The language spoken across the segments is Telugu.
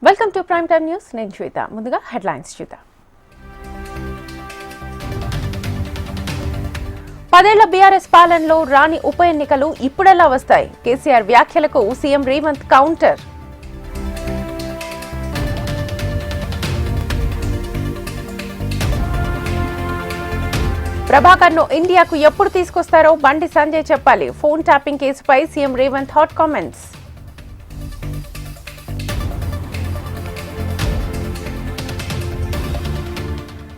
Welcome to prime time news. నేను శ్వేత. ముందుగా హెడ్లైన్స్ చూద్దాం. 10 ఏళ్ల బీఆర్ఎస్ పాలనలో రాని ఉప ఎన్నికలు ఇప్పుడెలా వస్తాయి? కేసీఆర్ వ్యాఖ్యలకు సీఎం రేవంత్ కౌంటర్. ప్రభాకర్ ను ఇండియాకు ఎప్పుడు తీసుకొస్తారో బండి సంజయ్ చెప్పాలి. ఫోన్ ట్యాపింగ్ కేసుపై CM Revanth hot comments.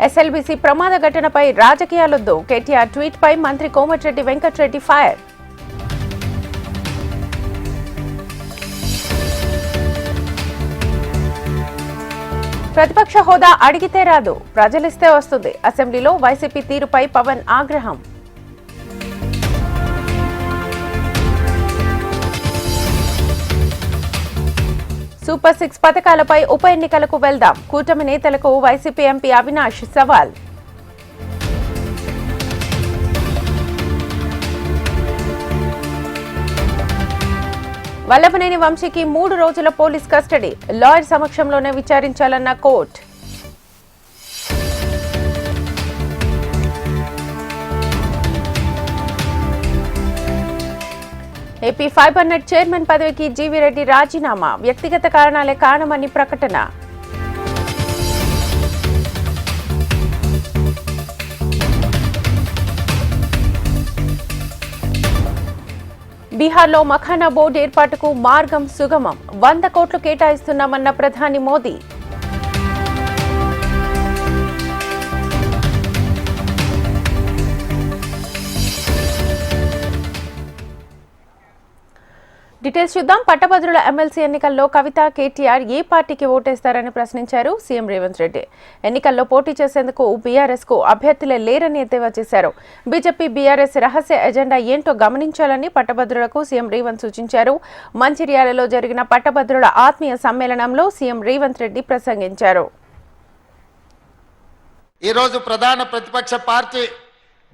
SLBC ప్రమాద ఘటనపై రాజకీయాలొద్దు. కేటీఆర్ ట్వీట్ పై మంత్రి కోమటిరెడ్డి వెంకటరెడ్డి ఫైర్. ప్రతిపక్ష హోదా అడిగితే రాదు, ప్రజలిస్తే వస్తుంది. అసెంబ్లీలో వైసీపీ తీరుపై పవన్ ఆగ్రహం. సూపర్ 6 పథకాలపై ఉప ఎన్నికలకు వెళ్దాం. కూటమి నేతలకు వైసీపీ ఎంపీ అవినాష్ సవాల్. వల్లభనేని వంశీకి 3 రోజుల పోలీస్ కస్టడీ. లాయర్ సమక్షంలోనే విచారించాలన్న court. AP fibre net chairman పదవికి జీవీ రెడ్డి రాజీనామా. వ్యక్తిగత కారణాలే కారణమని ప్రకటన. బీహార్లో మఖానా బోర్డు ఏర్పాటుకు మార్గం సుగమం. 100 కోట్లు కేటాయిస్తున్నామన్న ప్రధాని మోదీ. డీటెయిల్స్ చూద్దాం. పట్టభద్రుల ఎమ్మెల్సీ ఎన్నికల్లో కవిత, కేటీఆర్ ఏ పార్టీకి ఓటేస్తారని ప్రశ్నించారు సీఎం రేవంత్ రెడ్డి. ఎన్నికల్లో పోటీ చేసేందుకు బీఆర్ఎస్ కు అభ్యర్థులే లేరని ఎద్దేవా చేశారు. బీజేపీ బీఆర్ఎస్ రహస్య ఎజెండా ఏంటో గమనించాలని పట్టభద్రులకు సీఎం రేవంత్ సూచించారు. మంచిర్యాలలో జరిగిన పట్టభద్రుల ఆత్మీయ సమ్మేళనంలో సీఎం రేవంత్ రెడ్డి ప్రసంగించారు. ఈరోజు ప్రధాన ప్రతిపక్ష పార్టీ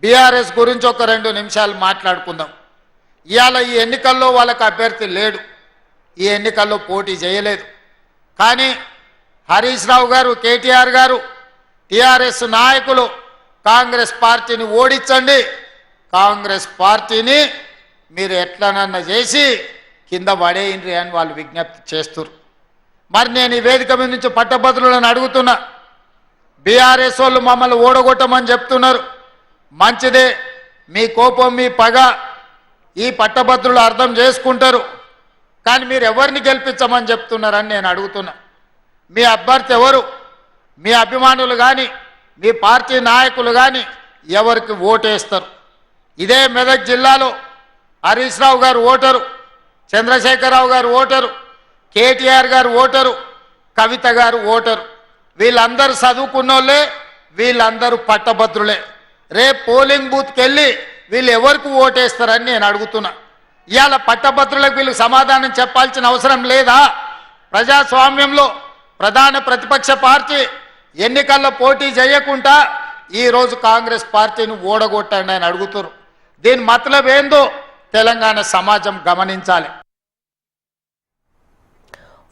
బీఆర్ఎస్ గురించి ఒక 2 నిమిషాలు మాట్లాడుకుందాం. ఇవాళ ఈ ఎన్నికల్లో వాళ్ళకి అభ్యర్థి లేడు, ఈ ఎన్నికల్లో పోటీ చేయలేదు. కానీ హరీష్ రావు గారు, కేటీఆర్ గారు, టీఆర్ఎస్ నాయకులు కాంగ్రెస్ పార్టీని ఓడించండి, కాంగ్రెస్ పార్టీని మీరు ఎట్లనన్నా చేసి కింద పడేయండి అని వాళ్ళు విజ్ఞప్తి చేస్తున్నారు. మరి నేను ఈ వేదిక మీద నుంచి పట్టభద్రులను అడుగుతున్నా, బీఆర్ఎస్ వాళ్ళు మమ్మల్ని ఓడగొట్టమని చెప్తున్నారు. మంచిదే, మీ కోపం మీ పగ ఈ పట్టభద్రులు అర్థం చేసుకుంటారు. కానీ మీరు ఎవరిని గెలిపించమని చెప్తున్నారని నేను అడుగుతున్నా. మీ అభ్యర్థి ఎవరు? మీ అభిమానులు కానీ మీ పార్టీ నాయకులు కానీ ఎవరికి ఓటేస్తారు? ఇదే మెదక్ జిల్లాలో హరీష్ రావు గారు ఓటరు, చంద్రశేఖరరావు గారు ఓటరు, కేటీఆర్ గారు ఓటరు, కవిత గారు ఓటరు. వీళ్ళందరూ చదువుకున్నోళ్ళే, వీళ్ళందరూ పట్టభద్రులే. రేపు పోలింగ్ బూత్కి వెళ్ళి వీళ్ళు ఎవరికి ఓటేస్తారని నేను అడుగుతున్నా. ఇవాళ పట్టభద్రులకు వీళ్ళు సమాధానం చెప్పాల్సిన అవసరం లేదా? ప్రజాస్వామ్యంలో ప్రధాన ప్రతిపక్ష పార్టీ ఎన్నికల్లో పోటీ చేయకుండా ఈరోజు కాంగ్రెస్ పార్టీని ఓడగొట్టండి అని అడుగుతున్నారు. దీని మతలబ్ ఏందో తెలంగాణ సమాజం గమనించాలి.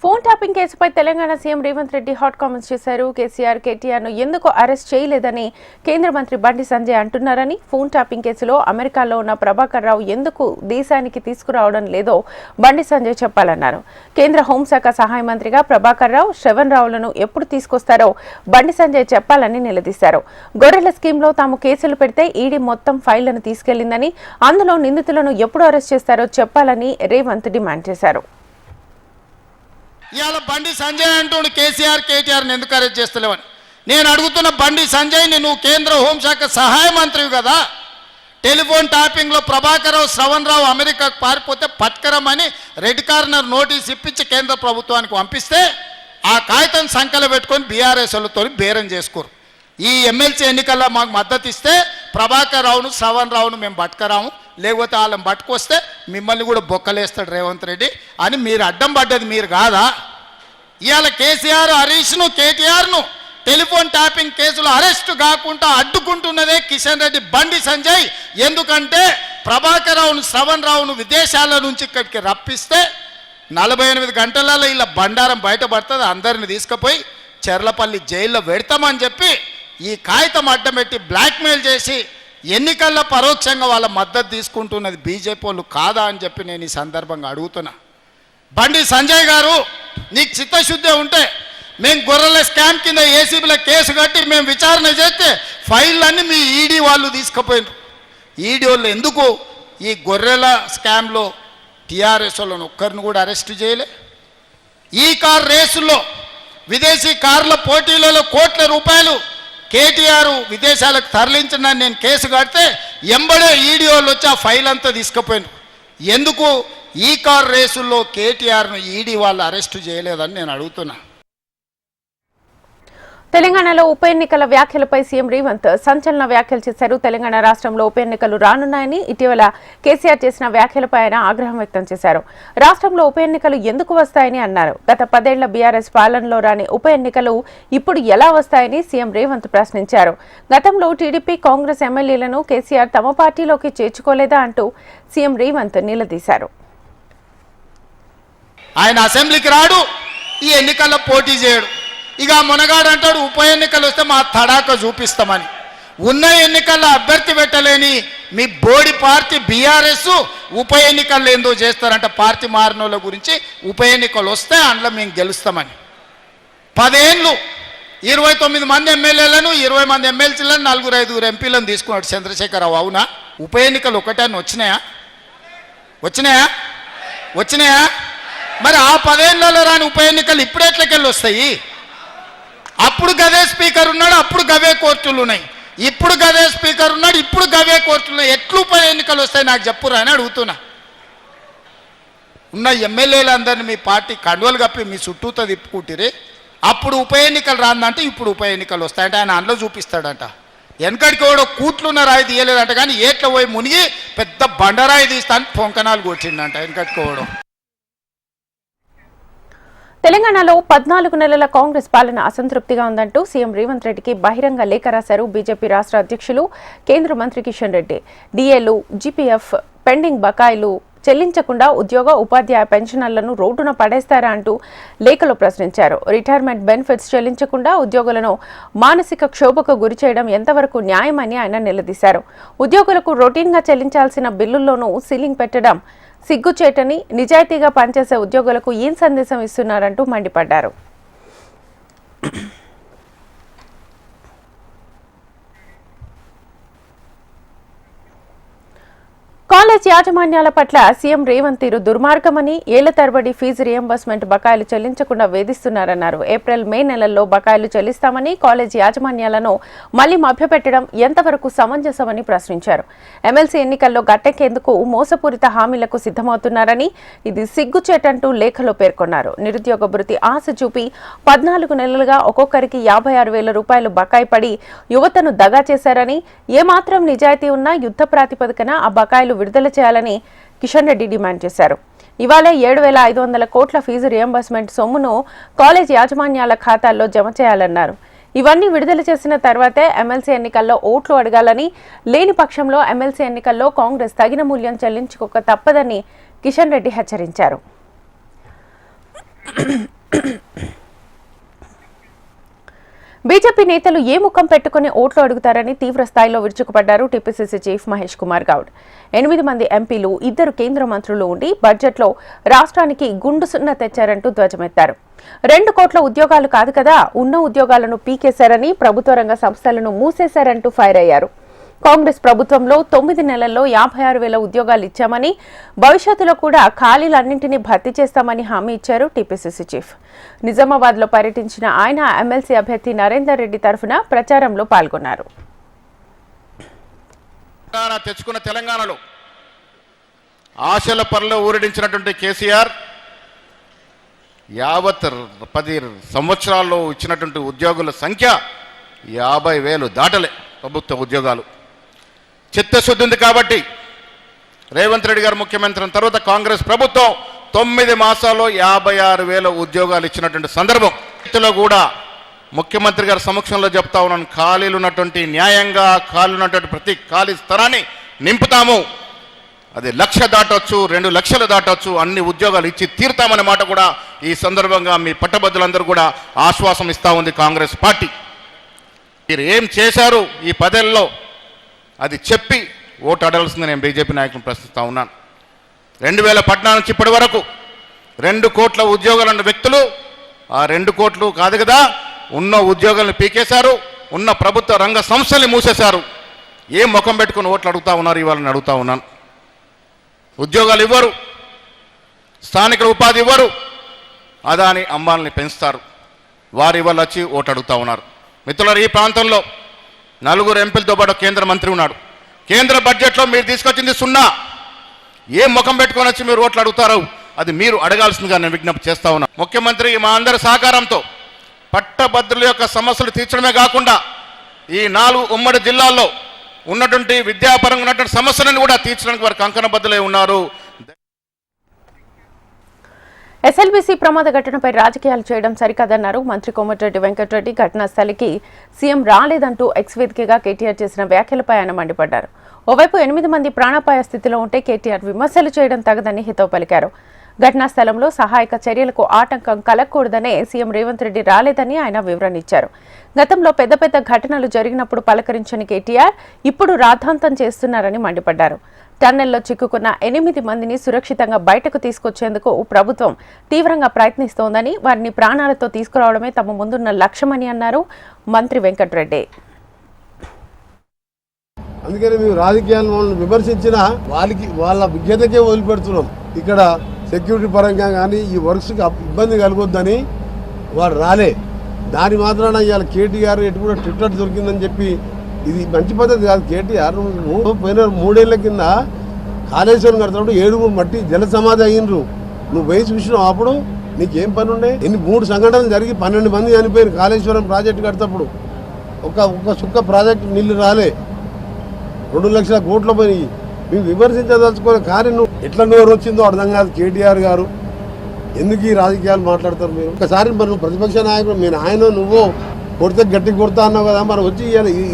ఫోన్ ట్యాపింగ్ కేసుపై Telangana CM Revanth Reddy hot comments చేశారు. కేసీఆర్, కేటీఆర్ ను ఎందుకు అరెస్ట్ చేయలేదని కేంద్ర మంత్రి బండి సంజయ్ అంటున్నారని, ఫోన్ ట్యాపింగ్ కేసులో అమెరికాలో ఉన్న ప్రభాకర్ రావు ఎందుకు దేశానికి తీసుకురావడం లేదో బండి సంజయ్ చెప్పాలన్నారు. కేంద్ర హోంశాఖ సహాయ మంత్రిగా ప్రభాకర్ రావు, శ్రవణ్ రావులను ఎప్పుడు తీసుకొస్తారో బండి సంజయ్ చెప్పాలని నిలదీశారు. గొర్రెల స్కీమ్లో తాము కేసులు పెడితే ఈడీ మొత్తం ఫైళ్లను తీసుకెళ్లిందని, అందులో నిందితులను ఎప్పుడు అరెస్ట్ చేస్తారో చెప్పాలని రేవంత్ డిమాండ్ చేశారు. ఇవాళ బండి సంజయ్ అంటూ కేసీఆర్, కేటీఆర్ని ఎందుకు అరెస్ట్ చేస్తలేవని నేను అడుగుతున్న. బండి సంజయ్ని నువ్వు కేంద్ర హోంశాఖ సహాయ మంత్రివి కదా, టెలిఫోన్ ట్యాపింగ్లో ప్రభాకర్ రావు, శ్రవణ్ రావు అమెరికాకు పారిపోతే పట్కరమని రెడ్ కార్నర్ నోటీస్ ఇప్పించి కేంద్ర ప్రభుత్వానికి పంపిస్తే ఆ కాగితం సంఖ్యలో పెట్టుకొని బీఆర్ఎస్ వాళ్ళతో బేరం చేసుకోరు. ఈ ఎమ్మెల్సీ ఎన్నికల్లో మాకు మద్దతు ఇస్తే ప్రభాకర్ రావును, శ్రవణ్ రావును మేము పట్టుకరాము, లేకపోతే వాళ్ళని పట్టుకొస్తే మిమ్మల్ని కూడా బొక్కలేస్తాడు రేవంత్ రెడ్డి అని మీరు అడ్డం పడ్డది మీరు కాదా? ఇవాళ కేసీఆర్, హరీష్ను, కేటీఆర్ను టెలిఫోన్ ట్యాపింగ్ కేసులో అరెస్టు కాకుండా అడ్డుకుంటున్నదే కిషన్ రెడ్డి, బండి సంజయ్. ఎందుకంటే ప్రభాకర్ రావును, శ్రవణ్ రావును విదేశాల నుంచి ఇక్కడికి రప్పిస్తే 48 గంటలలో ఇలా బండారం బయటపడుతుంది, అందరిని తీసుకుపోయి చెర్లపల్లి జైల్లో పెడతామని చెప్పి ఈ కాగితం అడ్డం పెట్టి బ్లాక్మెయిల్ చేసి ఎన్నికల్లో పరోక్షంగా వాళ్ళ మద్దతు తీసుకుంటున్నది బీజేపీ వాళ్ళు కాదా అని చెప్పి నేను ఈ సందర్భంగా అడుగుతున్నా. బండి సంజయ్ గారు, నీకు చిత్తశుద్ధి ఉంటే మేము గొర్రెల స్కామ్ కింద ఏసీబీలో కేసు కట్టి మేము విచారణ చేస్తే ఫైళ్ళన్నీ మీ ఈడీ వాళ్ళు తీసుకుపోయినారు. ఈడీ వాళ్ళు ఎందుకు ఈ గొర్రెల స్కామ్లో టీఆర్ఎస్ వాళ్ళని ఒక్కరిని కూడా అరెస్ట్ చేయలే? ఈ కార్ రేసుల్లో విదేశీ కార్ల పోటీలలో కోట్ల రూపాయలు కేటీఆర్ విదేశాలకు తరలించిన నేను కేసు కడితే ఎంబడే ఈడీ వాళ్ళు వచ్చి ఆ ఫైల్ అంతా తీసుకుపోయాను. ఎందుకు ఈ కార్ రేసుల్లో కేటీఆర్ను ఈడీ వాళ్ళు అరెస్టు చేయలేదని నేను అడుగుతున్నా. తెలంగాణలో ఉప ఎన్నికల వ్యాఖ్యలపై సీఎం రేవంత్ సంచలన వ్యాఖ్యలు చేశారు. తెలంగాణ రాష్ట్రంలో ఉప ఎన్నికలు రానున్నాయని ఇటీవల కేసీఆర్ చేసిన వ్యాఖ్యలపై ఆయన ఆగ్రహం వ్యక్తం చేశారు. రాష్ట్రంలో ఉప ఎన్నికలు ఎందుకు వస్తాయని అన్నారు. గత 10 ఏళ్ల బీఆర్ఎస్ పాలనలో రాని ఉప ఎన్నికలు ఇప్పుడు ఎలా వస్తాయని సీఎం రేవంత్ ప్రశ్నించారు. గతంలో టీడీపీ కాంగ్రెస్ ఎమ్మెల్యేలను కేసీఆర్ తమ పార్టీలోకి చేర్చుకోలేదా అంటూ సీఎం రేవంత్ నిలదీశారు. ఆయన అసెంబ్లీకి రాడు, ఈ ఎన్నికల్లో పోటీ చేయడు. ఇక మునగాడు అంటాడు ఉప ఎన్నికలు వస్తే మా తడాక చూపిస్తామని. ఉన్న ఎన్నికల్లో అభ్యర్థి పెట్టలేని మీ బోడి పార్టీ బీఆర్ఎస్ ఉప ఎన్నికల్లో ఏందో చేస్తారంట. పార్టీ మారినోళ్ళ గురించి ఉప ఎన్నికలు వస్తే అందులో మేము గెలుస్తామని. 10 ఏళ్ళు 29 మంది ఎమ్మెల్యేలను 20 మంది ఎమ్మెల్సీలను 4-5 ఎంపీలను తీసుకున్నాడు చంద్రశేఖరరావు. అవునా? ఉప ఎన్నికలు ఒకటాన్ని వచ్చినాయా? మరి ఆ 10 ఏళ్లలో రాని ఉప ఎన్నికలు ఇప్పుడు ఎట్లకెళ్ళి వస్తాయి? అప్పుడు గదే స్పీకర్ ఉన్నాడు, అప్పుడు గవే కోర్టులు ఉన్నాయి. ఇప్పుడు గదే స్పీకర్ ఉన్నాడు, ఇప్పుడు గవే కోర్టులు ఉన్నాయి. ఎట్లు ఉప ఎన్నికలు వస్తాయి నాకు చెప్పురా అని అడుగుతున్నా. ఉన్న ఎమ్మెల్యేలందరినీ మీ పార్టీ కండువలు కప్పి మీ చుట్టూతో తిప్పుకుంటారే. అప్పుడు ఉప ఎన్నికలు రాందంటే ఇప్పుడు ఉప ఎన్నికలు వస్తాయంటే ఆయన అందులో చూపిస్తాడంట. వెనకడికి కూడా కూట్లున్న రాయి తీయలేదంట, కానీ ఏట్ల పోయి మునిగి పెద్ద బండరాయి తీస్తాను పొంకనాలు కొట్టిండంట వెనకట్టుకోవడం. తెలంగాణలో 14 నెలల కాంగ్రెస్ పాలన అసంతృప్తిగా ఉందంటూ సీఎం రేవంత్ రెడ్డికి బహిరంగ లేఖ రాశారు బీజేపీ రాష్ట్ర అధ్యక్షులు కేంద్ర మంత్రి కిషన్ రెడ్డి. డీఏలు, జీపీఎఫ్ పెండింగ్ బకాయిలు చెల్లించకుండా ఉద్యోగ ఉపాధ్యాయ పెన్షనర్లను రోడ్డున పడేస్తారా అంటూ లేఖలో ప్రశ్నించారు. రిటైర్మెంట్ బెనిఫిట్స్ చెల్లించకుండా ఉద్యోగులను మానసిక క్షోభకు గురిచేయడం ఎంతవరకు న్యాయమని ఆయన నిలదీశారు. ఉద్యోగులకు రొటీన్గా చెల్లించాల్సిన బిల్లుల్లోనూ సీలింగ్ పెట్టడం సిగ్గుచేటని, నిజాయితీగా పనిచేసే ఉద్యోగులకు ఏం సందేశం ఇస్తున్నారంటూ మండిపడ్డారు. కాలేజ్ యాజమాన్యాల పట్ల సీఎం రేవంత్ తీరు దుర్మార్గమని, ఏళ్ల తరబడి ఫీజు రియంబర్స్మెంట్ బకాయిలు చెల్లించకుండా వేధిస్తున్నారన్నారు. ఏప్రిల్, మే నెలల్లో బకాయిలు చెల్లిస్తామని కాలేజ్ యాజమాన్యాలను మళ్లీ మభ్యపెట్టడం ఎంతవరకు సమంజసమని ప్రశ్నించారు. ఎమ్మెల్సీ ఎన్నికల్లో గట్టెక్కేందుకు మోసపూరిత హామీలకు సిద్ధమవుతున్నారని, ఇది సిగ్గుచేటంటూ లేఖలో పేర్కొన్నారు. నిరుద్యోగ భృతి ఆశ చూపి 14 నెలలుగా ఒక్కొక్కరికి 56,000 రూపాయలు బకాయి పడి యువతను దగా చేశారని, ఏమాత్రం నిజాయితీ ఉన్నా యుద్ధ ప్రాతిపదికన ఆ బకాయిలు విడుదల చేయాలని కిషన్ రెడ్డి డిమాండ్ చేశారు. ఇవాళ 7,500 కోట్ల ఫీజు రియంబర్స్మెంట్ సొమ్మును కాలేజ్ యాజమాన్యాల ఖాతాల్లో జమ చేయాలన్నారు. ఇవన్నీ విడుదల చేసిన తర్వాతే ఎమ్మెల్సీ ఎన్నికల్లో ఓట్లు అడగాలని, లేని పక్షంలో ఎమ్మెల్సీ ఎన్నికల్లో కాంగ్రెస్ తగిన మూల్యం చెల్లించుకోక తప్పదని కిషన్ రెడ్డి హెచ్చరించారు. బీజేపీ నేతలు ఏ ముఖం పెట్టుకుని ఓట్లు అడుగుతారని తీవ్ర స్థాయిలో విరుచుకుపడ్డారు టీపీసీసీ చీఫ్ మహేష్ కుమార్ గౌడ్. 8 మంది ఎంపీలు, 2 కేంద్ర మంత్రులు ఉండి బడ్జెట్లో రాష్ట్రానికి గుండు సున్నా తెచ్చారంటూ ధ్వజమెత్తారు. 2 కోట్ల ఉద్యోగాలు కాదు కదా, ఉన్న ఉద్యోగాలను పీకేశారని, ప్రభుత్వ రంగ సంస్థలను మూసేశారంటూ ఫైర్ అయ్యారు. కాంగ్రెస్ ప్రభుత్వంలో 9 నెలల్లో 56,000 ఉద్యోగాలు ఇచ్చామని, భవిష్యత్తులో కూడా ఖాళీలన్నింటినీ భర్తీ చేస్తామని హామీ ఇచ్చారు టీపీసీసీ చీఫ్. నిజామాబాద్లో పర్యటించిన ఆయన ఎమ్మెల్సీ అభ్యర్థి నరేందర్ రెడ్డి తరఫున ప్రచారంలో పాల్గొన్నారు. తెచ్చుకున్న తెలంగాణలో ఆశల పరలో ఊరడించినటువంటి కేసీఆర్ యావత్ 10 సంవత్సరాల్లో ఇచ్చినటువంటి ఉద్యోగుల సంఖ్య 50,000 దాటలే. ప్రభుత్వ ఉద్యోగాలు చిత్తశుద్ధి ఉంది కాబట్టి రేవంత్ రెడ్డి గారు ముఖ్యమంత్రి తర్వాత కాంగ్రెస్ ప్రభుత్వం 9 మాసాల్లో 56,000 ఉద్యోగాలు ఇచ్చినటువంటి సందర్భం. రైతులో కూడా ముఖ్యమంత్రి గారి సమక్షంలో చెప్తా ఉన్నాను, ఖాళీలు ఉన్నటువంటి న్యాయంగా ఖాళీ ఉన్నటువంటి ప్రతి ఖాళీ స్థలాన్ని నింపుతాము. అది 1,00,000 దాటొచ్చు, 2 లక్షలు దాటొచ్చు, అన్ని ఉద్యోగాలు ఇచ్చి తీరుతామనే మాట కూడా ఈ సందర్భంగా మీ పట్టభద్రులందరూ కూడా ఆశ్వాసం ఇస్తూ ఉంది కాంగ్రెస్ పార్టీ. మీరు ఏం చేశారు ఈ 10 ఏళ్లలో అది చెప్పి ఓటు అడగాల్సిందని నేను బీజేపీ నాయకులను ప్రశ్నిస్తూ ఉన్నాను. 2014 నుంచి ఇప్పటి వరకు 2 కోట్ల ఉద్యోగాలు ఉన్న వ్యక్తులు ఆ 2 కోట్లు కాదు కదా, ఉన్న ఉద్యోగాలను పీకేశారు, ఉన్న ప్రభుత్వ రంగ సంస్థల్ని మూసేశారు. ఏం ముఖం పెట్టుకుని ఓట్లు అడుగుతా ఉన్నారు ఇవాళ నేను అడుగుతా ఉన్నాను. ఉద్యోగాలు ఇవ్వరు, స్థానిక ఉపాధి ఇవ్వరు, అదాని అంబానీని పెంచుతారు. వారు ఇవాళ వచ్చి ఓటు అడుగుతా ఉన్నారు. మిత్రులారా, ఈ ప్రాంతంలో 4 ఎంపీలతో పాటు కేంద్ర మంత్రి ఉన్నాడు. కేంద్ర బడ్జెట్లో మీరు తీసుకొచ్చింది 0. ఏం ముఖం పెట్టుకొని వచ్చి మీరు ఓట్లు అడుగుతారు? అది మీరు అడగాల్సిందిగా నేను విజ్ఞప్తి చేస్తా ఉన్నా. ముఖ్యమంత్రి మా అందరి సహకారంతో పట్టభద్రుల యొక్క సమస్యలు తీర్చడమే కాకుండా ఈ 4 ఉమ్మడి జిల్లాల్లో ఉన్నటువంటి విద్యాపరంగా ఉన్నటువంటి సమస్యలను కూడా తీర్చడానికి వారు కంకణబద్దులై ఉన్నారు. ఎస్ఎల్బీసీ ప్రమాద ఘటనపై రాజకీయాలు చేయడం సరికాదన్నారు మంత్రి కోమటిరెడ్డి వెంకటరెడ్డి. ఘటనా స్థలికి సీఎం రాలేదంటూ ఎక్స్ వేదికగా కేటీఆర్ చేసిన వ్యాఖ్యలపై ఆయన మండిపడ్డారు. ఓవైపు 8 మంది ప్రాణాపాయ స్థితిలో ఉంటే కేటీఆర్ విమర్శలు చేయడం తగదని హితవు పలికారు. ఘటనా స్థలంలో సహాయక చర్యలకు ఆటంకం కలగకూడదనే సీఎం రేవంత్ రెడ్డి రాలేదని ఆయన వివరణ ఇచ్చారు. గతంలో పెద్ద పెద్ద ఘటనలు జరిగినప్పుడు పలకరించని కేటీఆర్ ఇప్పుడు రాద్ధాంతం చేస్తున్నారని మండిపడ్డారు. టన్నెల్లో చిక్కుకున్న 8 మందిని సురక్షితంగా బయటకు తీసుకొచ్చేందుకు ప్రభుత్వం తీవ్రంగా ప్రయత్నిస్తోందని, వారిని ప్రాణాలతో తీసుకురావడమే తమ ముందున్న లక్ష్యమని అన్నారు మంత్రి వెంకటరెడ్డి. అందుకని మేము రాజకీయాలను విమర్శించిన వాళ్ళ విజ్ఞతకే వదిలిపెడుతున్నాం. ఇక్కడ సెక్యూరిటీ పరంగా కానీ ఈ వర్క్స్కి ఇబ్బంది కలగొద్దని వాడు రాలే. దాని మాత్రాన ఇవాళ కేటీఆర్ ఎటు కూడా ట్విట్టర్ దొరికిందని చెప్పి ఇది మంచి పద్ధతి కాదు. కేటీఆర్ నువ్వు పోయిన 3 ఏళ్ల కింద కాళేశ్వరం కడతాడు 7 మట్టి జల సమాధి అయ్యిండ్రు. నువ్వు వేసి చూసినావు, అప్పుడు నీకేం పని ఉండే? 3 సంఘటనలు జరిగి 12 మంది చనిపోయారు కాళేశ్వరం ప్రాజెక్టు కడతప్పుడు. ఒక సుక్క ప్రాజెక్టు నీళ్లు రాలే, 2 లక్షల కోట్లు పోయినాయి. మేము విమర్శించదలుచుకోవాలి, కానీ నువ్వు ఎట్లా నోరు వచ్చిందో అర్థం కాదు. కేటీఆర్ గారు ఎందుకు ఈ రాజకీయాలు మాట్లాడతారు? మీరు ఒకసారి మరి ప్రతిపక్ష నాయకుడు మీరు ఆయన నువ్వు కొడితే గట్టి కొడతా అన్నావు కదా, మరి వచ్చి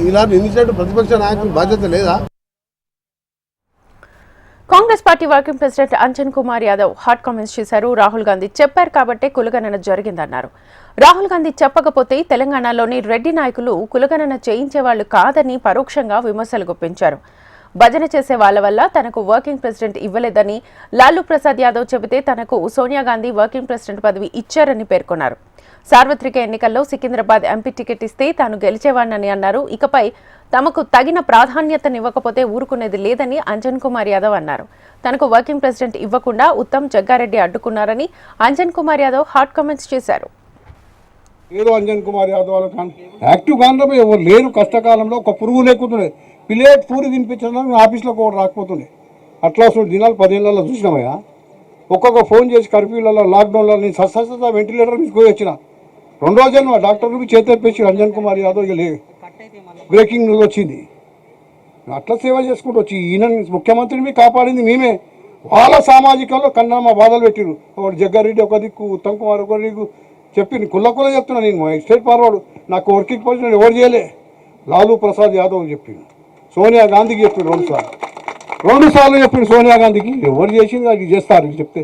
ఇలా నిందించినట్టు ప్రతిపక్ష నాయకుడు బాధ్యత లేదా? Congress party working president Anjan Kumar Yadav hot comments చేశారు. రాహుల్ గాంధీ చెప్పారు కాబట్టే కులగణన జరిగిందన్నారు. రాహుల్ గాంధీ చెప్పకపోతే తెలంగాణలోని రెడ్డి నాయకులు కులగణన చేయించేవాళ్లు కాదని పరోక్షంగా విమర్శలు గుప్పించారు. భజన చేసే వాళ్ల వల్ల తనకు వర్కింగ్ ప్రెసిడెంట్ ఇవ్వలేదని, లాలూ ప్రసాద్ యాదవ్ చెబితే తనకు సోనియా గాంధీ వర్కింగ్ ప్రెసిడెంట్ పదవి ఇచ్చారని పేర్కొన్నారు. సార్వత్రిక ఎన్నికల్లో సికింద్రాబాద్ ఎంపీ టికెట్ ఇస్తే తాను గెలిచేవాడినని అన్నారు. ఇకపై తమకు తగిన ప్రాధాన్యతనివ్వకపోతే ఊరుకునేది లేదని అంజన్ కుమార్ యాదవ్ అన్నారు. తనకు వర్కింగ్ ప్రెసిడెంట్ ఇవ్వకుండా ఉత్తమ్ జగ్గారెడ్డి అడ్డుకున్నారని అంజన్ కుమార్ యాదవ్ హాట్ కామెంట్స్ చేశారు. ఏదో అంజన్ కుమార్ యాదవ్ యాక్టివ్ కాంగ్రెస్ ఎవరు లేరు. కష్టకాలంలో ఒక పురుగు లేకుంటుండే, ప్లేట్ పూరి తినిపించడానికి ఆఫీస్లో కూడా రాకపోతుండే. అట్లా దినాలు 10 ఏళ్ళలో చూసినామయ్యా. ఒక్కొక్క ఫోన్ చేసి కర్ఫ్యూలలో లాక్డౌన్లో నేను సస్తా వెంటిలేటర్ తీసుకొని వచ్చిన 2 రోజులు డాక్టర్లకు చేతెప్పేసి అంజన్ కుమార్ యాదవ్ బ్రేకింగ్ న్యూస్ వచ్చింది. అట్లా సేవ చేసుకుంటూ వచ్చి ఈయన ముఖ్యమంత్రిని కాపాడింది మేమే. వాళ్ళ సామాజికంలో కన్నా మా బాధలు పెట్టిరు. ఒకటి జగ్గారెడ్డి ఒక దిక్కు, ఉత్తమ్ కుమార్ ఒక దిక్కు చెప్పి కుల్ల చెప్తున్నా. నేను స్టేట్ ఫార్వర్డ్ నాకు వర్కింగ్ పొజిషన్ ఎవరు చేయలే. లాలూ ప్రసాద్ యాదవ్ చెప్పిండు, సోనియా గాంధీకి చెప్పిండు 2 సార్లు చెప్పిండు సోనియా గాంధీకి. ఎవరు చేసింది అది చేస్తారు చెప్తే.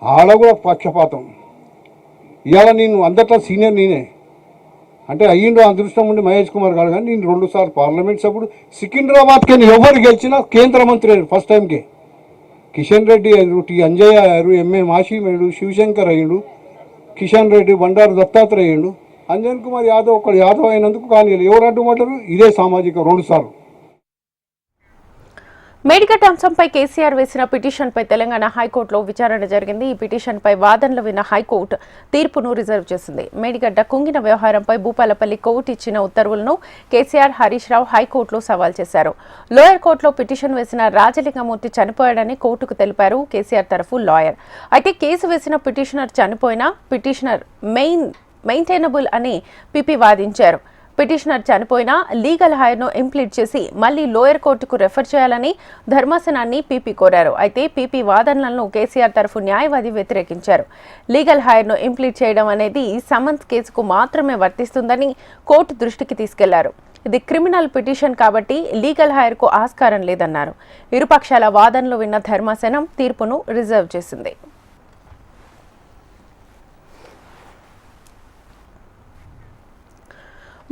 ఆడ కూడా పక్షపాతం. ఇవాళ నేను అందరిలో సీనియర్ నేనే అంటే అయ్యిండు అదృష్టం ఉండి మహేష్ కుమార్ గారు, కానీ నేను 2 సార్లు పార్లమెంట్ సభ్యుడు. సికింద్రాబాద్కి ఎవరు గెలిచినా కేంద్ర మంత్రి అయ్యారు ఫస్ట్ టైంకే. కిషన్ రెడ్డి అయ్యారు, టి అంజయ్య అయ్యారు, ఎంఏ మాషీం అయ్యాడు, శివశంకర్ అయ్యాడు, కిషన్ రెడ్డి, బండారు దత్తాత్రేయ అయ్యాడు. అంజన్ కుమార్ యాదవ్ ఒకడు యాదవ్ అయినందుకు కానీ ఎవరు అడ్డుమంటారు? ఇదే సామాజిక 2 సార్లు. మేడిగడ్డ అంశంపై కేసీఆర్ వేసిన పిటిషన్పై తెలంగాణ హైకోర్టులో విచారణ జరిగింది. ఈ పిటిషన్పై వాదనలు విన్న హైకోర్టు తీర్పును రిజర్వ్ చేసింది. మేడిగడ్డ కుంగిన వ్యవహారంపై భూపాలపల్లి కోర్టు ఇచ్చిన ఉత్తర్వులను కేసీఆర్, హరీష్ రావు హైకోర్టులో సవాల్ చేశారు. లోయర్ కోర్టులో పిటిషన్ వేసిన రాజలింగమూర్తి చనిపోయాడని కోర్టుకు తెలిపారు కేసీఆర్ తరఫు లాయర్. అయితే కేసు వేసిన పిటిషనర్ చనిపోయినా పిటిషనర్ మెయింటైనబుల్ అని పిపి వాదించారు. పిటిషనర్ చనిపోయినా లీగల్ హైర్ను ఇంప్లీట్ చేసి మళ్లీ లోయర్ కోర్టుకు రెఫర్ చేయాలని ధర్మాసనాన్ని పీపీ కోరారు. అయితే పీపీ వాదనలను కేసీఆర్ తరఫు న్యాయవాది వ్యతిరేకించారు. లీగల్ హైర్ను ఇంప్లీట్ చేయడం అనేది సమన్స్ కేసుకు మాత్రమే వర్తిస్తుందని కోర్టు దృష్టికి తీసుకెళ్లారు. ఇది క్రిమినల్ పిటిషన్ కాబట్టి లీగల్ హైర్కు ఆస్కారం లేదన్నారు. ఇరుపక్షాల వాదనలు విన్న ధర్మాసనం తీర్పును రిజర్వ్ చేసింది.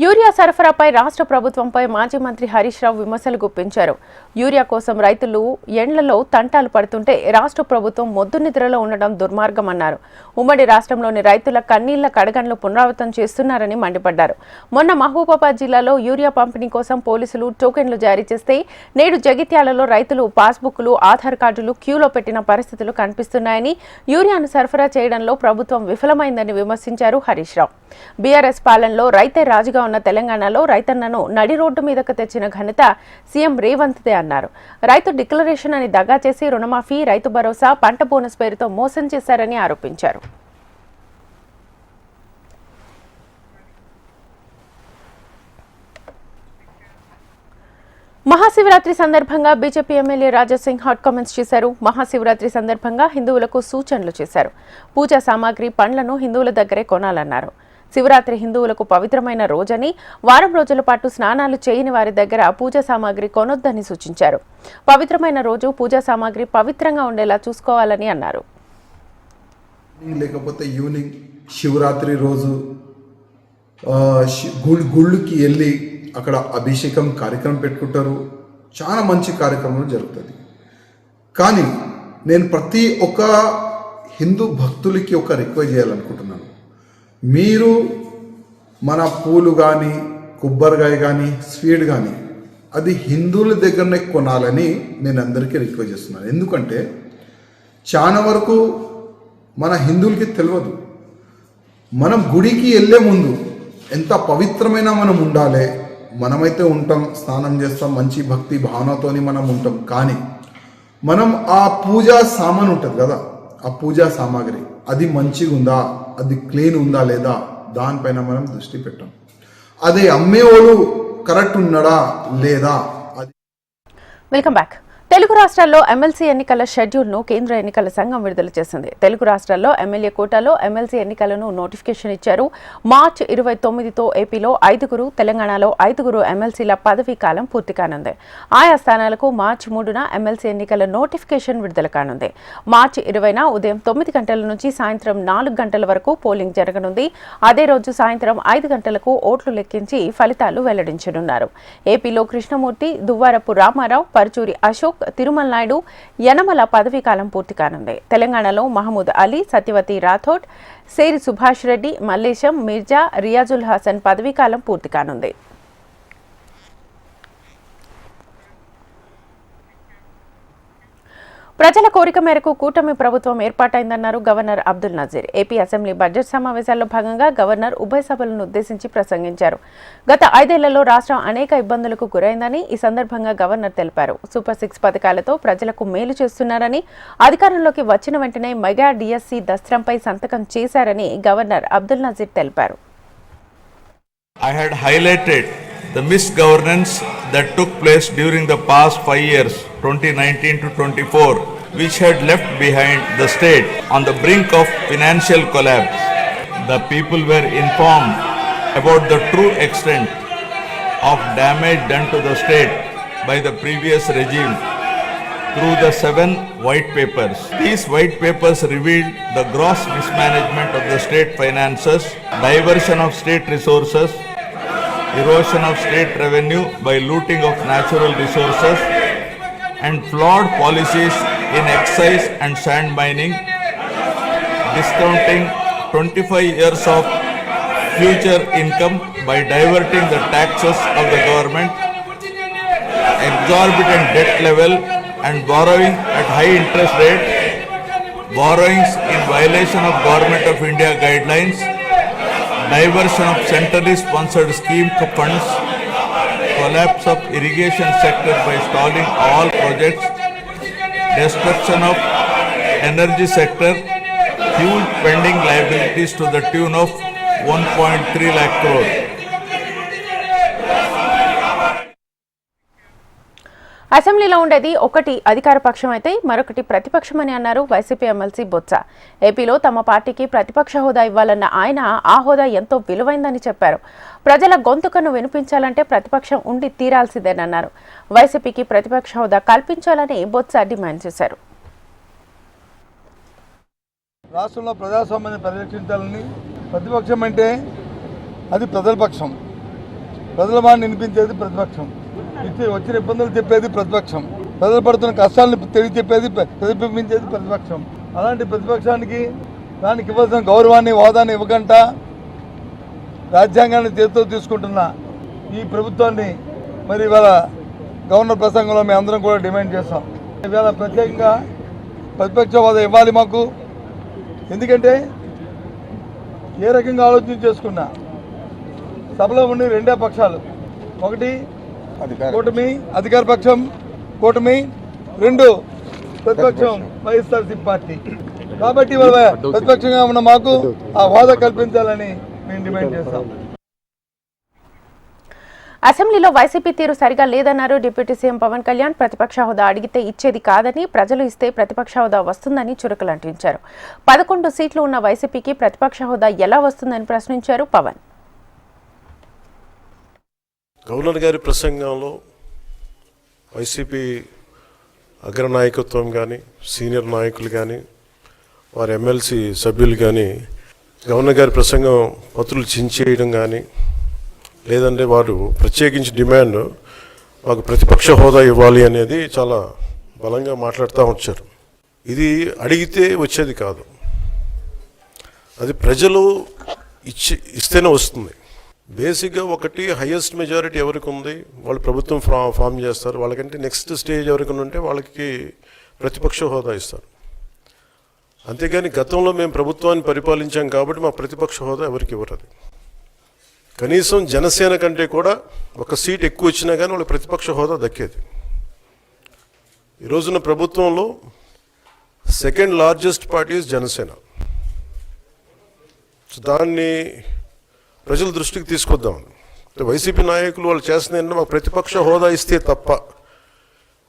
యూరియా సరఫరాపై రాష్ట్ర ప్రభుత్వంపై మాజీ మంత్రి హరీష్ రావు విమర్శలు గుప్పించారు. యూరియా కోసం రైతులు ఎండ్లలో తంటాలు పడుతుంటే రాష్ట్ర ప్రభుత్వం మొద్దు నిద్రలో ఉండడం దుర్మార్గమన్నారు. ఉమ్మడి రాష్ట్రంలోని రైతుల కన్నీళ్ల కడగండ్లు పునరావృతం చేస్తున్నారని మండిపడ్డారు. మొన్న మహబూబాబాద్ జిల్లాలో యూరియా పంపిణీ కోసం పోలీసులు టోకెన్లు జారీ చేస్తే నేడు జగిత్యాలలో రైతులు పాస్బుక్లు, ఆధార్ కార్డులు క్యూలో పెట్టిన పరిస్థితులు కనిపిస్తున్నాయని, యూరియాను సరఫరా చేయడంలో ప్రభుత్వం విఫలమైందని విమర్శించారు హరీష్ రావు. బీఆర్ఎస్ పాలనలో రైతే రాజుగా ఉన్న తెలంగాణలో రైతన్నను నడి రోడ్డు మీదకు తెచ్చిన ఘనత సీఎం రేవంత్దే అన్నారు. రైతు డిక్లరేషన్ అని దగా చేసి రుణమాఫీ, రైతు భరోసా, పంట బోనస్ పేరుతో మోసం చేశారని ఆరోపించారు. మహాశివరాత్రి సందర్భంగా BJP MLA Raja Singh hot comments చేశారు. మహాశివరాత్రి సందర్భంగా హిందువులకు సూచనలు చేశారు. పూజా సామాగ్రి, పండ్లను హిందువుల దగ్గరే కొనాలన్నారు. శివరాత్రి హిందువులకు పవిత్రమైన రోజని, వారం రోజుల పాటు స్నానాలు చేయని వారి దగ్గర పూజా సామాగ్రి కొనొద్దని సూచించారు. పవిత్రమైన రోజు పూజా సామాగ్రి పవిత్రంగా ఉండేలా చూసుకోవాలని అన్నారు. లేకపోతే ఈవినింగ్ శివరాత్రి రోజు గుళ్ళకి వెళ్ళి అక్కడ అభిషేకం కార్యక్రమం పెట్టుకుంటారు. చాలా మంచి కార్యక్రమం జరుగుతుంది. కానీ నేను ప్రతి ఒక్క హిందూ భక్తులకి ఒక రిక్వెస్ట్ చేయాలనుకుంటున్నాను. మీరు మన పూలు కానీ, కొబ్బరికాయ కానీ, స్వీట్ కానీ అది హిందువుల దగ్గరనే కొనాలని నేను అందరికీ రిక్వెస్ట్ చేస్తున్నాను. ఎందుకంటే చాలా వరకు మన హిందువులకి తెలియదు. మనం గుడికి వెళ్ళే ముందు ఎంత పవిత్రమైన మనం ఉండాలి. మనమైతే ఉంటాం, స్నానం చేస్తాం, మంచి భక్తి భావనతోని మనం ఉంటాం. కానీ మనం ఆ పూజా సామాన్ ఉంటుంది కదా, ఆ పూజా సామాగ్రి అది మంచిగా ఉందా, అది క్లీన్ ఉందా లేదా, దానిపైన మనం దృష్టి పెట్టాం. అదే అమ్మేవాళ్ళు కరెక్ట్ ఉన్నాడా లేదా. Welcome back. తెలుగు రాష్ట్రాల్లో ఎమ్మెల్సీ ఎన్నికల షెడ్యూల్ను కేంద్ర ఎన్నికల సంఘం విడుదల చేసింది. తెలుగు రాష్ట్రాల్లో ఎమ్మెల్యే కోటాలో ఎమ్మెల్సీ ఎన్నికలను నోటిఫికేషన్ ఇచ్చారు. మార్చి 29తో ఏపీలో 5, తెలంగాణలో 5 ఎమ్మెల్సీల పదవీ కాలం పూర్తి కానుంది. ఆయా స్థానాలకు మార్చి 3న ఎమ్మెల్సీ ఎన్నికల నోటిఫికేషన్ విడుదల కానుంది. మార్చి 20న ఉదయం 9 గంటల నుంచి సాయంత్రం 4 గంటల వరకు పోలింగ్ జరగనుంది. అదే రోజు సాయంత్రం 5 గంటలకు ఓట్లు లెక్కించి ఫలితాలు వెల్లడించనున్నారు. ఏపీలో కృష్ణమూర్తి, దువ్వారపు రామారావు, పరుచూరి అశోక్, తిరుమల నాయుడు, యనమల పదవీ కాలం పూర్తి కానుంది. తెలంగాణలో మహమూద్ అలీ, సత్యవతి రాథోడ్, సేరి సుభాష్ రెడ్డి, మల్లేశం, మిర్జా, రియాజుల్ హాసన్ పదవీ కాలం పూర్తి కానుంది. ప్రజల కోరిక మేరకు కూటమి ప్రభుత్వం ఏర్పాటైందన్నారు governor Abdul Nazeer. AP assembly budget సమావేశాల్లో భాగంగా గవర్నర్ ఉభయ సభలను ఉద్దేశించి ప్రసంగించారు. గత 5 ఏళ్లలో రాష్ట్రం అనేక ఇబ్బందులకు గురైందని ఈ సందర్భంగా గవర్నర్ తెలిపారు. సూపర్ 6 పథకాలతో ప్రజలకు మేలు చేస్తున్నారని, అధికారంలోకి వచ్చిన వెంటనే మెగా డిఎస్సి దస్త్రంపై సంతకం చేశారని గవర్నర్ అబ్దుల్ నజీర్ తెలిపారు. I had highlighted the misgovernance that took place during the past 5 years, 2019 to 24, which had left behind the state on the brink of financial collapse. The people were informed about the true extent of damage done to the state by the previous regime through the 7 white papers. These white papers revealed the gross mismanagement of the state finances, diversion of state resources, erosion of state revenue by looting of natural resources, and flawed policies in excise and sand mining, discounting 25 years of future income by diverting the taxes of the government, exorbitant debt level and borrowing at high interest rate, borrowings in violation of Government of India guidelines, diversion of centrally sponsored scheme funds, collapse of irrigation sector by stalling all projects, destruction of energy sector, huge pending liabilities to the tune of 1.3 lakh crore. అసెంబ్లీలో ఉండేది ఒకటి అధికార పక్షం అయితే మరొకటి ప్రతిపక్షమని అన్నారు వైసీపీ ఎమ్మెల్సీ బొత్స. ఏపీలో తమ పార్టీకి ప్రతిపక్ష హోదా ఇవ్వాలన్న ఆయన ఆ హోదా ఎంతో విలువైందని చెప్పారు. ప్రజల గొంతుకను వినిపించాలంటే ప్రతిపక్షం ఉండి తీరాల్సిందేనన్నారు. వైసీపీకి ప్రతిపక్ష హోదా కల్పించాలని బొత్స డిమాండ్ చేశారు. రాష్ట్రంలో ప్రజాస్వామ్యాన్ని పరిరక్షించాలని ప్రతిపక్షం అంటే అది ప్రజల పక్షం, ప్రజల మాట వినిపించేది ప్రతిపక్షం, వచ్చిన ఇబ్బందులు చెప్పేది ప్రతిపక్షం, ప్రజలు పడుతున్న కష్టాలను తెలియచెప్పేది ప్రతిబింబించేది ప్రతిపక్షం. అలాంటి ప్రతిపక్షానికి దానికి ఇవ్వాల్సిన గౌరవాన్ని హోదాన్ని ఇవ్వకుండా రాజ్యాంగాన్ని చేతితో తీసుకుంటున్న ఈ ప్రభుత్వాన్ని మరి ఇవాళ గవర్నర్ ప్రసంగంలో మేము అందరం కూడా డిమాండ్ చేస్తాం. ఇవాళ ప్రత్యేకంగా ప్రతిపక్ష హోదా ఇవ్వాలి మాకు. ఎందుకంటే ఏ రకంగా ఆలోచన చేసుకున్నా సభలో ఉండి రెండే పక్షాలు, ఒకటి కూటమి అధికార పక్షం, కూటమి, రెండు ప్రతిపక్షం వైఎస్ఆర్సీపీ పార్టీ. కాబట్టి ప్రతిపక్షంగా ఉన్న మాకు ఆ హోదా కల్పించాలని మేము డిమాండ్ చేస్తాం. అసెంబ్లీలో వైసీపీ తీరు సరిగా లేదన్నారు డిప్యూటీ సీఎం పవన్ కళ్యాణ్. ప్రతిపక్ష హోదా అడిగితే ఇచ్చేది కాదని, ప్రజలు ఇస్తే ప్రతిపక్ష హోదా వస్తుందని చురకలంటించారు. 11 సీట్లు ఉన్న వైసీపీకి ప్రతిపక్ష హోదా ఎలా వస్తుందని ప్రశ్నించారు పవన్. గవర్నర్ గారి ప్రసంగంలో వైసీపీ అగ్రనాయకత్వం కానీ, సీనియర్ నాయకులు కానీ, వారి ఎమ్మెల్సీ సభ్యులు కానీ గవర్నర్ గారి ప్రసంగం పత్రులు చించేయడం కానీ, లేదంటే వారు ప్రత్యేకించి డిమాండ్ మాకు ప్రతిపక్ష హోదా ఇవ్వాలి అనేది చాలా బలంగా మాట్లాడుతూ వచ్చారు. ఇది అడిగితే వచ్చేది కాదు, అది ప్రజలు ఇస్తేనే వస్తుంది. బేసిక్గా ఒకటి హైయెస్ట్ మెజారిటీ ఎవరికి ఉంది వాళ్ళు ప్రభుత్వం ఫామ్ చేస్తారు. వాళ్ళకంటే నెక్స్ట్ స్టేజ్ ఎవరికి ఉంటే వాళ్ళకి ప్రతిపక్ష హోదా ఇస్తారు. అంతేగాని గతంలో మేము ప్రభుత్వాన్ని పరిపాలించాం కాబట్టి మా ప్రతిపక్ష హోదా ఎవరికి ఇవ్వరు. కనీసం జనసేన కంటే కూడా ఒక సీట్ ఎక్కువ వచ్చినా కానీ వాళ్ళకి ప్రతిపక్ష హోదా దక్కేది. ఈ రోజున ప్రభుత్వంలో second largest party Janasena. So దాన్ని ప్రజల దృష్టికి తీసుకొద్దాం. వైసీపీ నాయకులు వాళ్ళు చేస్తున్న ఏంటంటే మాకు ప్రతిపక్ష హోదా ఇస్తే తప్ప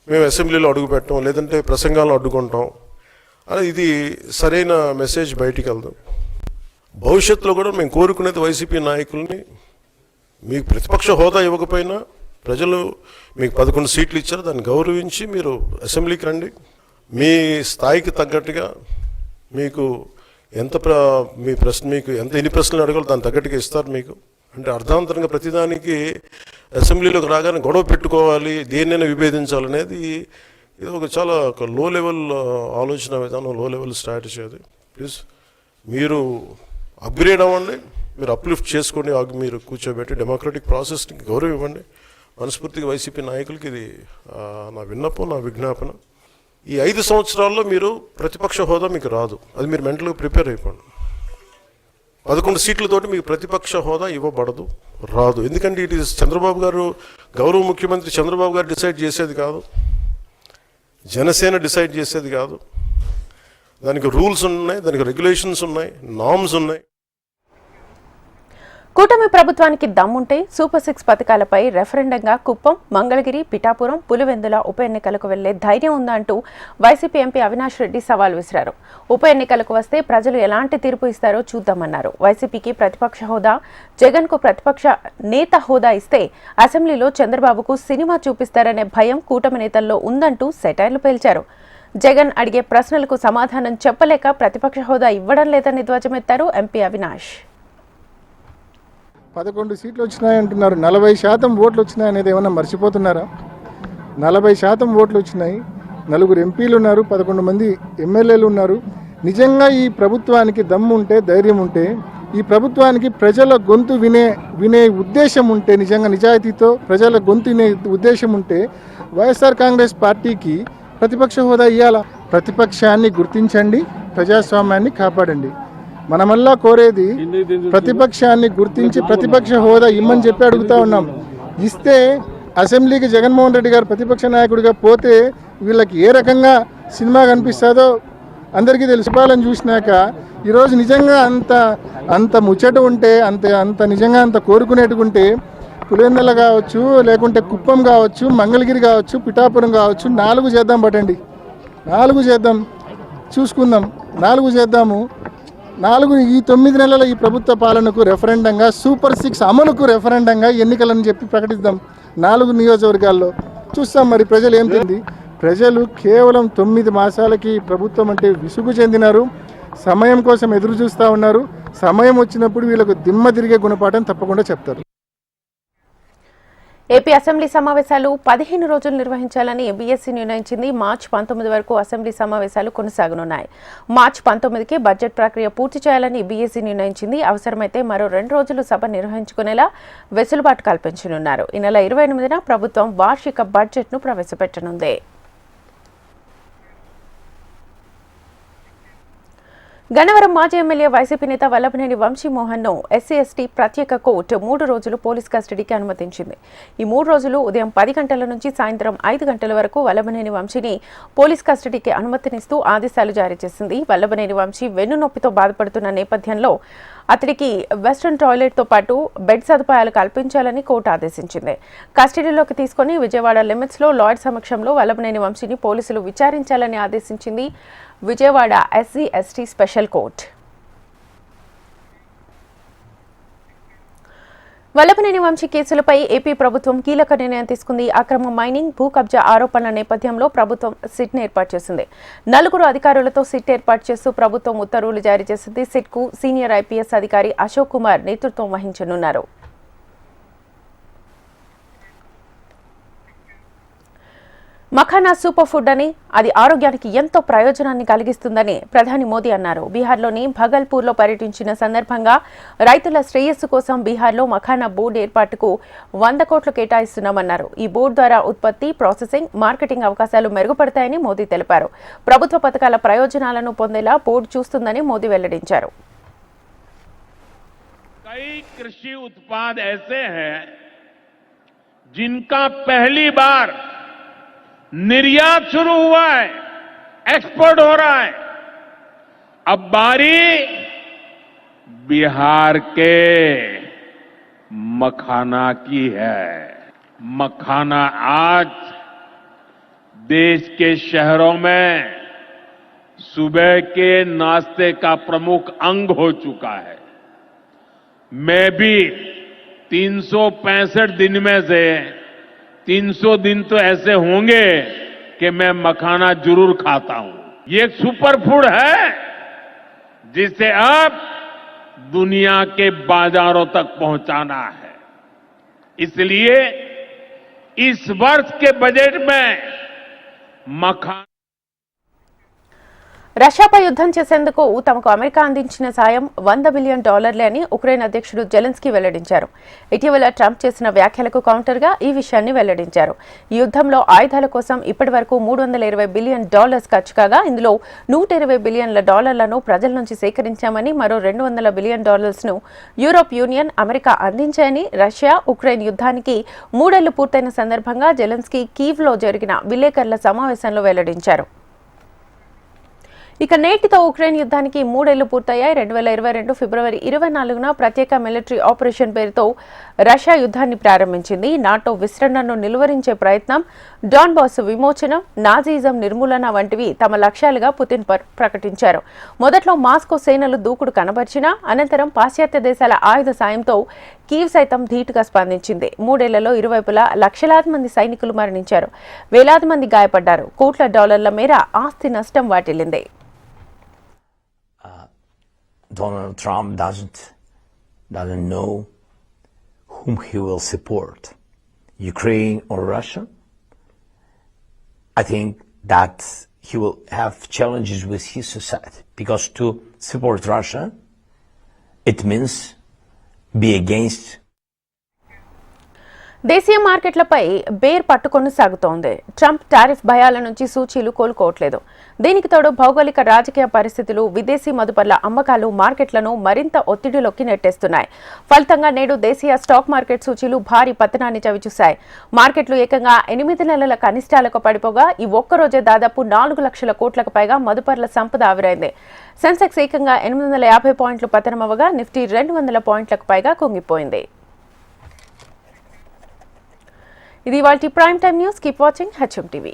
మేము అసెంబ్లీలో అడుగు పెట్టాం, లేదంటే ప్రసంగాలను అడ్డుకుంటాం అని ఇది సరైన మెసేజ్ బయటికి వెళ్దాం. భవిష్యత్తులో కూడా మేము కోరుకునేది వైసీపీ నాయకుల్ని, మీకు ప్రతిపక్ష హోదా ఇవ్వకపోయినా ప్రజలు మీకు 11 సీట్లు ఇచ్చారు, దాన్ని గౌరవించి మీరు అసెంబ్లీకి రండి. మీ స్థాయికి తగ్గట్టుగా మీకు మీ ప్రశ్న మీకు ఎన్ని ప్రశ్నలు అడగాలో దాన్ని తగ్గట్టుగా ఇస్తారు మీకు. అంటే అర్థాంతరంగా ప్రతిదానికి అసెంబ్లీలోకి రాగానే గొడవ పెట్టుకోవాలి, దేన్నైనా విభేదించాలనేది ఇది ఒక చాలా ఒక లో లెవెల్ ఆలోచన విధానం, లో లెవెల్ స్ట్రాటజీ. అది ప్లీజ్ మీరు అప్గ్రేడ్ అవ్వండి, మీరు అప్లిఫ్ట్ చేసుకొని మీరు కూర్చోబెట్టి డెమోక్రటిక్ ప్రాసెస్కి గౌరవం ఇవ్వండి. మనస్ఫూర్తిగా వైసీపీ నాయకులకి ఇది నా విన్నపం, నా విజ్ఞాపన. ఈ 5 సంవత్సరాల్లో మీరు ప్రతిపక్ష హోదా మీకు రాదు, అది మీరు మెంటల్గా ప్రిపేర్ అయిపోండి. 11 సీట్లతోటి మీకు ప్రతిపక్ష హోదా ఇవ్వబడదు, రాదు. ఎందుకంటే ఇట్ ఈస్ చంద్రబాబు గారు, గౌరవ ముఖ్యమంత్రి చంద్రబాబు గారు డిసైడ్ చేసేది కాదు, జనసేన డిసైడ్ చేసేది కాదు. దానికి రూల్స్ ఉన్నాయి, దానికి రెగ్యులేషన్స్ ఉన్నాయి, నార్మ్స్ ఉన్నాయి. కూటమి ప్రభుత్వానికి దమ్ముంటే సూపర్ 6 పథకాలపై రెఫరెండంగా కుప్పం, మంగళగిరి, పిఠాపురం, పులివెందుల ఉప ఎన్నికలకు వెళ్లే ధైర్యం ఉందా అంటూ వైసీపీ ఎంపీ అవినాష్ రెడ్డి సవాల్ విసిరారు. ఉప ఎన్నికలకు వస్తే ప్రజలు ఎలాంటి తీర్పు ఇస్తారో చూద్దామన్నారు. వైసీపీకి ప్రతిపక్ష హోదా, జగన్కు ప్రతిపక్ష నేత హోదా ఇస్తే అసెంబ్లీలో చంద్రబాబుకు సినిమా చూపిస్తారనే భయం కూటమి నేతల్లో ఉందంటూ సెటైర్లు పేల్చారు. జగన్ అడిగే ప్రశ్నలకు సమాధానం చెప్పలేక ప్రతిపక్ష హోదా ఇవ్వడం లేదని ధ్వజమెత్తారు ఎంపీ అవినాష్. 11 సీట్లు వచ్చినాయంటున్నారు, 40% ఓట్లు వచ్చినాయనేది ఏమన్నా మర్చిపోతున్నారా? 40% ఓట్లు వచ్చినాయి, 4 ఎంపీలు ఉన్నారు, 11 మంది ఎమ్మెల్యేలు ఉన్నారు. నిజంగా ఈ ప్రభుత్వానికి దమ్ము ఉంటే, ధైర్యం ఉంటే, ఈ ప్రభుత్వానికి ప్రజల గొంతు వినే ఉద్దేశం ఉంటే, నిజంగా నిజాయితీతో ప్రజల గొంతు వినే ఉద్దేశం ఉంటే వైఎస్ఆర్ కాంగ్రెస్ పార్టీకి ప్రతిపక్ష హోదా ఇవ్వాలా. ప్రతిపక్షాన్ని గుర్తించండి, ప్రజాస్వామ్యాన్ని కాపాడండి. మనమల్లా కోరేది ప్రతిపక్షాన్ని గుర్తించి ప్రతిపక్ష హోదా ఇమ్మని చెప్పి అడుగుతా ఉన్నాం. ఇస్తే అసెంబ్లీకి జగన్మోహన్ రెడ్డి గారు ప్రతిపక్ష నాయకుడిగా పోతే వీళ్ళకి ఏ రకంగా సినిమా కనిపిస్తుందో అందరికీ తెలుసు. పాలన చూసినాక ఈరోజు నిజంగా అంత ముచ్చట ఉంటే, అంత నిజంగా అంత కోరుకునేట్టుకుంటే పులివెందుల కావచ్చు, లేకుంటే కుప్పం కావచ్చు, మంగళగిరి కావచ్చు, పిఠాపురం కావచ్చు, 4 చేద్దాం పట్టండి. 4 చేద్దాం, చూసుకుందాం. 4 చేద్దాము. 4 ఈ 9 నెలల ఈ ప్రభుత్వ పాలనకు రెఫరెండంగా, సూపర్ 6 అమలుకు రెఫరెండంగా ఎన్నికలని చెప్పి ప్రకటిద్దాం 4 నియోజకవర్గాల్లో. చూస్తాం మరి ప్రజలు ఏం తింది. ప్రజలు కేవలం 9 మాసాలకి ప్రభుత్వం అంటే విసుగు చెందినారు. సమయం కోసం ఎదురు చూస్తూ ఉన్నారు. సమయం వచ్చినప్పుడు వీళ్ళకు దిమ్మ తిరిగే గుణపాఠం తప్పకుండా చెప్తారు. ఏపీ అసెంబ్లీ సమావేశాలు 15 రోజులు నిర్వహించాలని బీఎస్సీ నిర్ణయించింది. మార్చి 19 వరకు అసెంబ్లీ సమావేశాలు కొనసాగనున్నాయి. మార్చి 19కి బడ్జెట్ ప్రక్రియ పూర్తి చేయాలని బీఎస్సీ నిర్ణయించింది. అవసరమైతే మరో 2 రోజులు సభ నిర్వహించుకునేలా వెసులుబాటు కల్పించనున్నారు. ఈ నెల 28న ప్రభుత్వం వార్షిక బడ్జెట్ను ప్రవేశపెట్టనుంది. గన్నవరం మాజీ ఎమ్మెల్యే వైసీపీ నేత వల్లభనేని వంశీమోహన్ను ఎస్సీ/ఎస్టీ ప్రత్యేక కోర్టు 3 రోజులు పోలీస్ కస్టడీకి అనుమతించింది. ఈ 3 రోజులు ఉదయం 10 గంటల నుంచి సాయంత్రం 5 గంటల వరకు వల్లభనేని వంశీని పోలీస్ కస్టడీకి అనుమతినిస్తూ ఆదేశాలు జారీ చేసింది. వల్లభనేని వంశీ వెన్నునొప్పితో బాధపడుతున్న నేపథ్యంలో అతడికి వెస్ట్రన్ టాయిలెట్తో పాటు బెడ్ సదుపాయాలు కల్పించాలని కోర్టు ఆదేశించింది. కస్టడీలోకి తీసుకుని విజయవాడ లిమిట్స్లో లాయర్ సమక్షంలో వల్లభనేని వంశీని పోలీసులు విచారించాలని ఆదేశించింది Vijayawada SC ST special court. Vallabhaneni Vamsi కేసులపై ఏపీ ప్రభుత్వం కీలక నిర్ణయం తీసుకుంది. అక్రమ మైనింగ్, భూ కబ్జా ఆరోపణల నేపథ్యంలో ప్రభుత్వం సిట్ను ఏర్పాటు చేసింది. 4 అధికారులతో సిట్ ఏర్పాటు చేస్తూ ప్రభుత్వం ఉత్తర్వులు జారీ చేసింది. సిట్కు సీనియర్ ఐపీఎస్ అధికారి అశోక్ కుమార్ నేతృత్వం వహించనున్నారు. మఖానా సూపర్ ఫుడ్ అని, అది ఆరోగ్యానికి ఎంతో ప్రయోజనాన్ని కలిగిస్తుందని ప్రధాని మోదీ అన్నారు. బీహార్లోని భగల్పూర్లో పర్యటించిన సందర్భంగా రైతుల శ్రేయస్సు కోసం బీహార్లో మఖానా బోర్డు ఏర్పాటుకు 100 కోట్లు కేటాయిస్తున్నామన్నారు. ఈ బోర్డు ద్వారా ఉత్పత్తి, ప్రాసెసింగ్, మార్కెటింగ్ అవకాశాలు మెరుగుపడతాయని మోదీ తెలిపారు. ప్రభుత్వ పథకాల ప్రయోజనాలను పొందేలా బోర్డు చూస్తుందని మోదీ వెల్లడించారు. कई कृषि उत्पाद ऐसे हैं जिनका पहली बार निर्यात शुरू हुआ है, एक्सपोर्ट हो रहा है. अब बारी बिहार के मखाना की है. मखाना आज देश के शहरों में सुबह के नाश्ते का प्रमुख अंग हो चुका है. मैं भी 365 दिन में से 300 दिन तो ऐसे होंगे कि मैं मखाना जरूर खाता हूं. ये एक सुपर फूड है जिसे अब दुनिया के बाजारों तक पहुंचाना है. इसलिए इस वर्ष के बजट में मखाना రష్యాపై యుద్ధం చేసేందుకు తమకు అమెరికా అందించిన సాయం $100 బిలియన్ అని ఉక్రెయిన్ అధ్యక్షుడు జెలెన్స్కీ వెల్లడించారు. ఇటీవల ట్రంప్ చేసిన వ్యాఖ్యలకు కౌంటర్గా ఈ విషయాన్ని వెల్లడించారు. ఈ యుద్ధంలో ఆయుధాల కోసం ఇప్పటి వరకు $320 బిలియన్ ఖర్చు కాగా ఇందులో $120 బిలియన్ల ప్రజల నుంచి సేకరించామని, మరో $200 బిలియన్ ను యూరోప్ యూనియన్, అమెరికా అందించాయని రష్యా ఉక్రెయిన్ యుద్ధానికి 3 ఏళ్లు పూర్తయిన సందర్భంగా జెలెన్స్కీ కీవ్లో జరిగిన విలేకరుల సమావేశంలో వెల్లడించారు. ఇక నేటితో ఉక్రెయిన్ యుద్ధానికి 3 ఏళ్లు పూర్తయ్యాయి. 2022 ఫిబ్రవరి 24న ప్రత్యేక మిలిటరీ ఆపరేషన్ పేరుతో రష్యా యుద్ధాన్ని ప్రారంభించింది. నాటో విస్తరణను నిలువరించే ప్రయత్నం, డాన్బాస్ విమోచనం, నాజీయిజం నిర్మూలన వంటివి తమ లక్ష్యాలుగా పుతిన్ ప్రకటించారు. మొదట్లో మాస్కో సేనలు దూకుడు కనబర్చినా అనంతరం పాశ్చాత్య దేశాల ఆయుధ సాయంతో కీవ్ సైతం ధీటుగా స్పందించింది. 3 ఏళ్లలో ఇరువైపులా లక్షలాది మంది సైనికులు మరణించారు, వేలాది మంది గాయపడ్డారు, కోట్ల డాలర్ల మేర ఆస్తి నష్టం వాటిల్లింది. Donald Trump doesn't know whom he will support, Ukraine or Russia. I think that he will have challenges with his society, because to support Russia, it means be against. దేశీయ మార్కెట్లపై బేర్ పట్టు కొనసాగుతోంది. ట్రంప్ టారిఫ్ భయాల నుంచి సూచీలు కోలుకోవట్లేదు. దీనికి తోడు భౌగోళిక రాజకీయ పరిస్థితులు, విదేశీ మదుపర్ల అమ్మకాలు మార్కెట్లను మరింత ఒత్తిడిలోకి నెట్టేస్తున్నాయి. ఫలితంగా నేడు దేశీయ స్టాక్ మార్కెట్ సూచీలు భారీ పతనాన్ని చవిచూశాయి. మార్కెట్లు ఏకంగా 8 నెలల కనిష్టాలకు పడిపోగా ఈ ఒక్కరోజే దాదాపు 4 లక్షల కోట్లకు పైగా మదుపర్ల సంపద ఆవిరైంది. సెన్సెక్స్ ఏకంగా 850 పాయింట్లు పతనమవగా నిఫ్టీ 200 పాయింట్లకు పైగా కుంగిపోయింది. ఇది ఇవాల్టి prime time news. Keep watching HM TV.